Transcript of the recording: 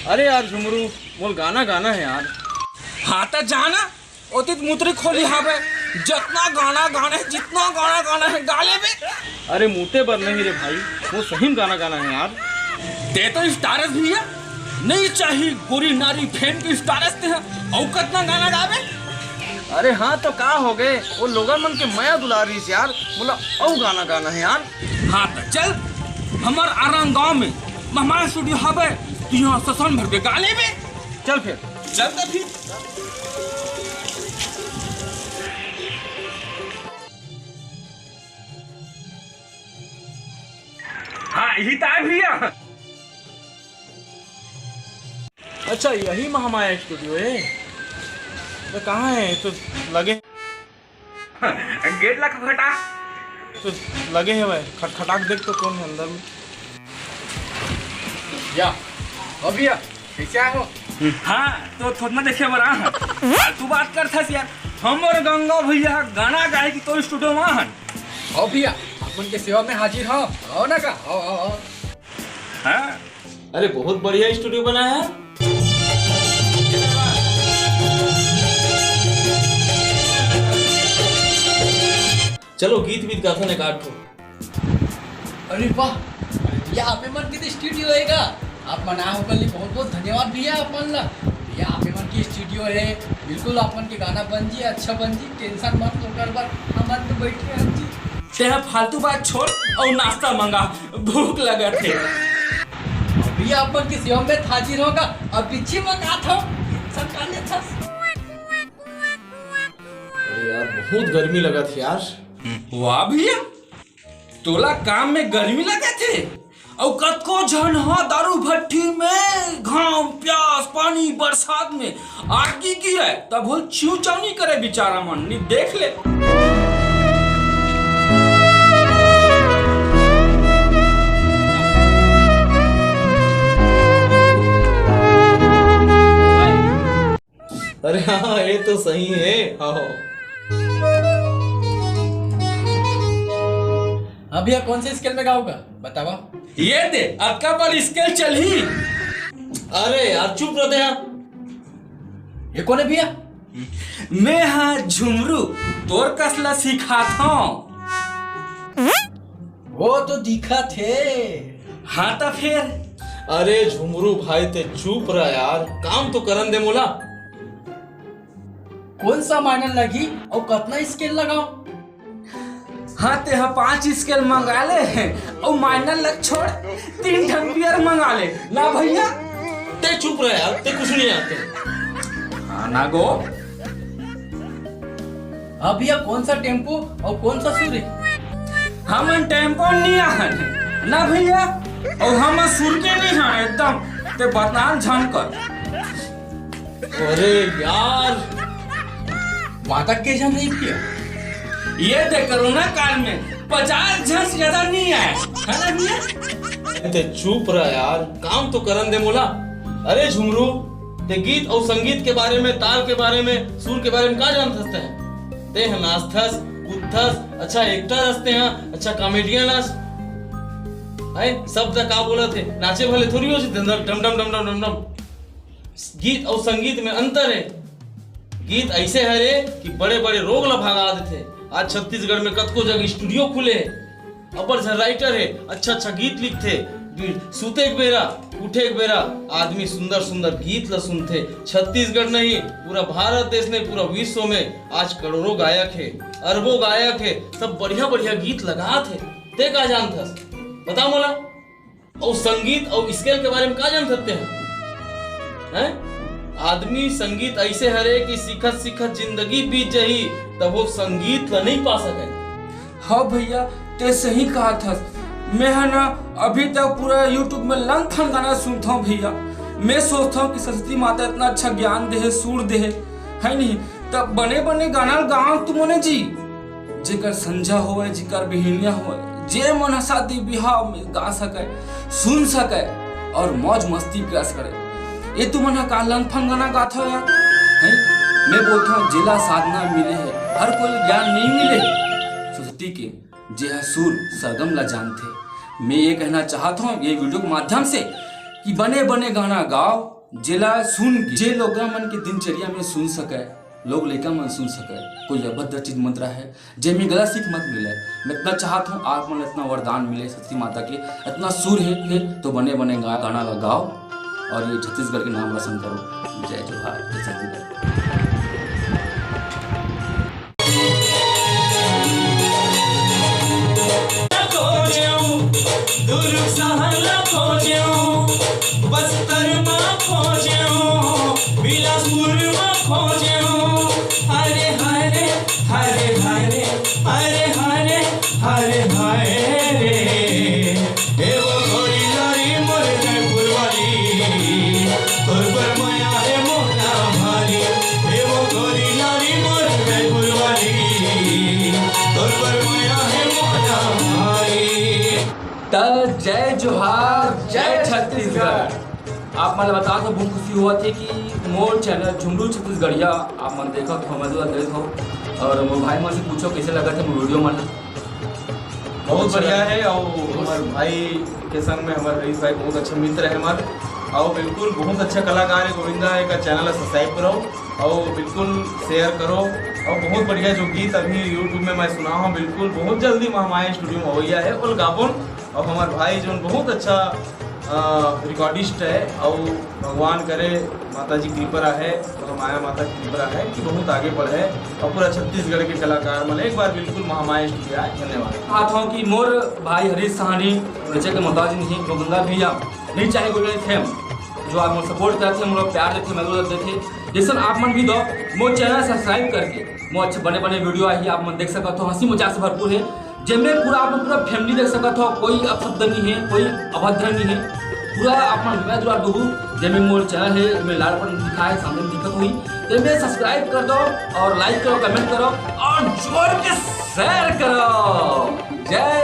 अरे यार झुमरू मोल गाना गाना है यार। हाँ तो जाना ओतित मुतरी खोली हावे जितना गाना गाने जितना गाना गाना है गाले में। अरे मुते पर नहीं रे भाई, वो सही में गाना गाना है यार। ते तो स्टारस भी है नहीं चाहिए गोरी नारी फैन की स्टारस ते है और कितना गाना गावे। अरे हाँ तो का हो गए, वो लोगन मन के माया दुला रही है यार, बोला और गाना गाना है यार। हाँ तो चल हमार आराम गांव में मेहमान स्टूडियो हावे तू यहाँ ससन भर के गाले में। चल फिर चलता फिर। हाँ यही तो है भैया। अच्छा यही महामाया स्टूडियो है, तो कहाँ है? तो लगे गेट लगा खटा तो लगे है भाई, खटखटाक देख तो कौन है अंदर में। या हो भैया कैसे आए हो? हाँ तो थोड़ा देखे बरा तू बात कर था यार। हम और गंगा भैया गाना गाए की तो स्टूडियो में हन। हो भैया अपन के सेवा में हाजिर हो, आओ ना का आओ। हाँ अरे बहुत बढ़िया स्टूडियो बना है। चलो गीत वीत गाथा ने काटो। अरे वाह भैया आपे मन के स्टूडियो हैगा, आप मना हो कल बहुत बहुत धन्यवाद भैया अपन ला। भैया आपे मन की स्टूडियो है, बिल्कुल अपन के गाना बन जी, अच्छा बन जी, टेंशन मत लो कर बार हम तो बैठे हम जी। तेरा फालतू बात छोड़ और नाश्ता मंगा, भूख लगा थे। भैया अपन की सेवा में हाजिर होगा, अब पीछे मंगा था सब करने था। अरे यार बहुत गर्मी लगा थी यार। वाह भैया तोला काम में गर्मी लगे थे और कतको जन हा दारू भट्टी में घाम प्यास पानी बरसात में आग की है तब बोल चिऊ चाव नहीं करे बेचारा मन नहीं देख ले। अरे हाँ ये तो सही है। हाँ हाँ भैया कौन से स्केल में गाओगा बतावा। ये दे अब का पर स्केल चल ही। अरे यार चुप रहते हैं। ये कौन है भैया? मैं हाँ झुमरू तोर कसला सिखाता हूँ। वो तो दिखा थे। हाँ तो फिर अरे झुमरू भाई ते चुप रहा यार, काम तो करन दे मोला। कौन सा माइनर लगी और कितना स्केल लगाओ? हाँ ते हाँ 5 स्केल मंगा ले और माइनर लग छोड़ 3 ढंबियर मंगा ले ना भैया। ते चुप रहा यार, ते कुछ नहीं आते। हाँ ना गो। हाँ भैया कौन सा टेम्पो और कौन सा सूर्य? हम टेम्पो नहीं आहन ना भैया और हम सुर के नहीं हैं एकदम ते बदनाम झनकर। अरे यार वहां तक के जन नहीं किया। ये दे कोरोना काल में 50 जन से ज्यादा नहीं आए है ना भैया। ते चुप रहा यार, काम तो करन दे मोला। अरे झुमरू ते गीत और संगीत के बारे में, ताल के बारे में, सुर के बारे में का जान सकते हैं? ते हैं नाचथस कूदथस, अच्छा एक्टर हंसते हैं, अच्छा कॉमेडियन हंस है सब तक का बोला थे नाचे भले थोड़ी हो डम डम डम डम डम डम। गीत और संगीत में अंतर है। गीत ऐसे है रे कि बड़े बड़े रोग ला भगा देते। आज छत्तीसगढ़ में कतको जगह स्टूडियो खुले अपर राइटर है, अच्छा अच्छा गीत लिखते, सुते एक बेरा उठे एक बेरा आदमी सुंदर सुंदर गीत ला सुनते। छत्तीसगढ़ नहीं पूरा भारत देश नहीं पूरा विश्व में आज करोड़ों गायक है, अरबों गायक है, सब बढ़िया बढ़िया गीत लगा थे। ते का जानता बता मोला। और संगीत और स्केल के बारे में का जान सकते हैं? आदमी संगीत ऐसे हरे कि सीखत सीखत जिंदगी बीत जाही तब वो संगीत ला नहीं पा सके। हाँ भैया ते सही कहा था। मैं है ना अभी तक पूरा यूट्यूब में लंग थन गाना सुनता हूँ भैया। मैं सोचता हूँ कि सरस्वती माता इतना अच्छा ज्ञान दे सुर दे है नहीं तब बने बने गाना गाओ तुमने जी जेकर संझा होए जेकर बिहनिया होए जे मन शादी बिहाव में गा सके सुन सके और मौज मस्ती प्यास करे। ये तुम का लंग फन गाना गाता हो यार है? मैं बोलता हूँ जिला साधना मिले है हर कोई ज्ञान नहीं मिले सरस्वती के जे सुर सरगम ला जानते। मैं ये कहना चाहता हूँ ये वीडियो के माध्यम से कि बने बने गाना गाओ जेला सुन जे लोग मन के दिनचर्या में सुन सके, लोग लड़का मन सुन सके, कोई अभद्र चीज मत रहे, जेमी गलत सीख मत मिले। मैं इतना चाहता हूँ आप मन इतना वरदान मिले सरस्वती माता के, इतना सुर है तो बने बने गाना लगाओ और ये छत्तीसगढ़ के नाम रोशन करो। जय जोहार, जय छत्तीसगढ़। जय जोहार, जय छत्तीसगढ़। आप मन बता तो बहुत खुशी हुआ थी कि मोर चैनल झुमरू छत्तीसगढ़िया आप मन देखो तो हमें देख हो, और मोर भाई मन से पूछो कैसे लगा थे वीडियो मन। बहुत बढ़िया है। और हमारे भाई के संग में हमारे रईस भाई बहुत अच्छे मित्र है हमारे, और बिल्कुल बहुत अच्छा कलाकार है। गोविंदा का चैनल सब्सक्राइब करो और बिल्कुल शेयर करो। और बहुत बढ़िया जो गीत अभी यूट्यूब में मैं सुना हूँ, बिल्कुल बहुत जल्दी महामाया स्टूडियो में हो गया है और गाबन। और हमारे भाई जो बहुत अच्छा रिकॉर्डिस्ट है, और भगवान करे माता जी कृपा है, महामाया माता की कृपा है कि बहुत आगे बढ़े और पूरा छत्तीसगढ़ के कलाकार मन एक बार बिल्कुल महामाया स्टूडियो आए। धन्यवाद। आता हूँ कि मोर भाई हरीश साहनी बच्चे के मोहताज नहीं, गोविंदा भैया नहीं चाहे गोविंदा फेम जो आप मुझे सपोर्ट करते हैं, मुझे प्यार देते, मदद देते, जैसे आप मन भी दो मोर चैनल सब्सक्राइब करके मोर अच्छे बने बने वीडियो आई आप मन देख सकते हो, हंसी मजाक से भरपूर है, जिनमें पूरा आप पूरा फैमिली देख सकते हो, कोई अपशब्द नहीं है, कोई अभद्र नहीं है, पूरा आप मैं दुआ दूँ। जिनमें मोर चैनल है मैं लाल पर दिखा है सामने दिक्कत हुई, जिनमें सब्सक्राइब कर दो और लाइक करो, कमेंट करो और जोर के शेयर करो। जय